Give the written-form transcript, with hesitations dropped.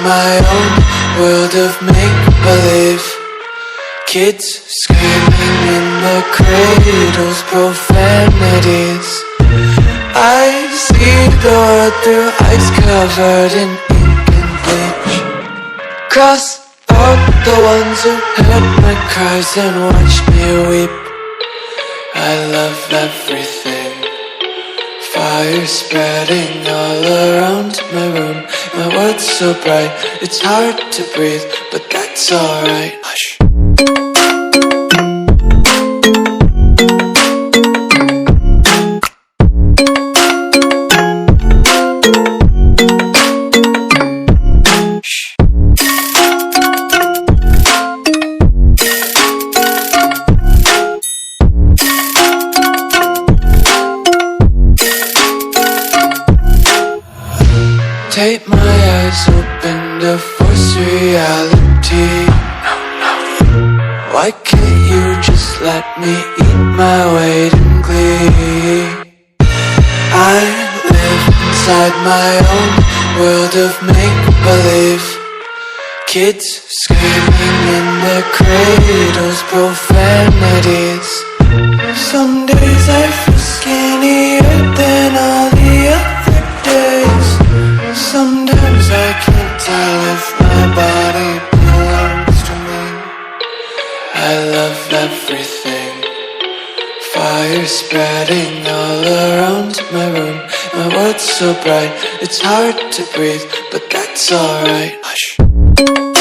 my own world of make-believe. Kids screaming in the cradles, profanities. I see the world through ice covered in ink and bleach. Cross out the ones who heard my cries and watched me weep. I love everything. Fire spreading all around my room. My world's so bright, it's hard to breathe, but that's alright. Hush. Take my eyes open to force reality. Why can't you just let me eat my weight in glee? I live inside my own world of make-believe. Kids screaming in their cradles, profanities. Some days I feel skinnier than all the other days. Sometimes I can't tell if my body belongs to me. I love everything. Fire spreading all around my room. My world's so bright, it's hard to breathe, but that's alright. Hush.